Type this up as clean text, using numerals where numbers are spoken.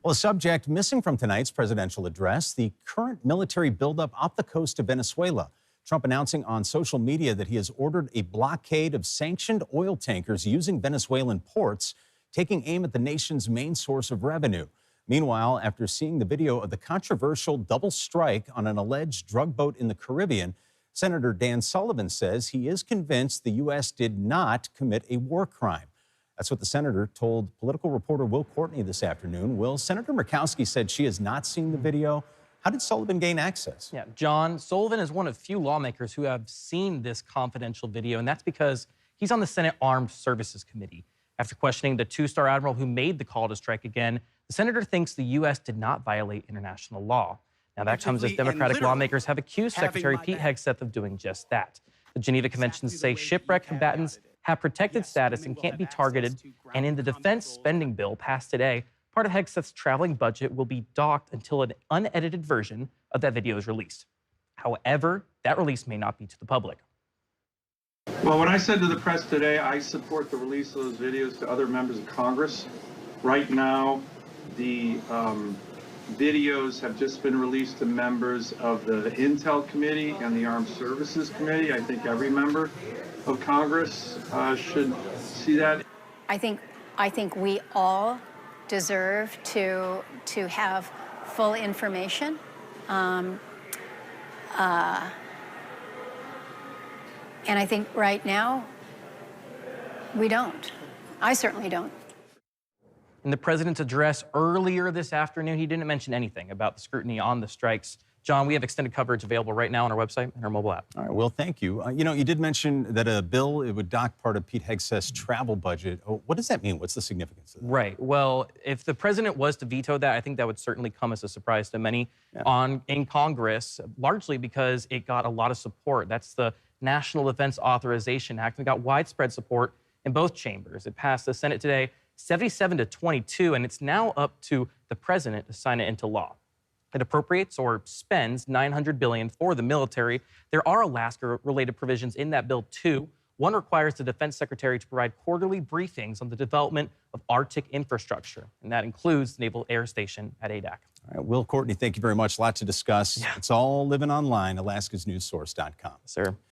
Well, a subject missing from tonight's presidential address, the current military buildup off the coast of Venezuela. Trump announcing on social media that he has ordered a blockade of sanctioned oil tankers using Venezuelan ports, taking aim at the nation's main source of revenue. Meanwhile, after seeing the video of the controversial double strike on an alleged drug boat in the Caribbean, Senator Dan Sullivan says he is convinced the U.S. did not commit a war crime. That's what the senator told political reporter Will Courtney this afternoon. Will, Senator Murkowski said she has not seen the video. How did Sullivan gain access? Yeah, John, Sullivan is one of few lawmakers who have seen this confidential video, and that's because he's on the Senate Armed Services Committee. After questioning the two-star admiral who made the call to strike again, the senator thinks the U.S. did not violate international law. Now, that comes as Democratic lawmakers have accused Secretary Pete Hegseth of doing just that. The Geneva Conventions say shipwreck combatants have protected status and can't be targeted. And in the defense spending bill passed today, part of Hegseth's traveling budget will be docked until an unedited version of that video is released. However, that release may not be to the public. Well, when I said to the press today, I support the release of those videos to other members of Congress. Right now, the videos have just been released to members of the Intel Committee and the Armed Services Committee. I think every member of Congress should see that. I think we all deserve to have full information. And I think right now we don't. I certainly don't. In the president's address earlier this afternoon, he didn't mention anything about the scrutiny on the strikes. John, we have extended coverage available right now on our website and our mobile app. All right, Will, thank you. You did mention that a bill, it would dock part of Pete Hegseth's travel budget. Oh, what does that mean? What's the significance of that? Right. Well, if the president was to veto that, I think that would certainly come as a surprise to many in Congress, largely because it got a lot of support. That's the National Defense Authorization Act, and it got widespread support in both chambers. It passed the Senate today 77-22, and it's now up to the president to sign it into law. It appropriates or spends $900 billion for the military. There are Alaska-related provisions in that bill, too. One requires the defense secretary to provide quarterly briefings on the development of Arctic infrastructure, and that includes the Naval Air Station at Adak. All right, Will Courtney, thank you very much. A lot to discuss. Yeah. It's all living online, alaskasnewssource.com. Sir.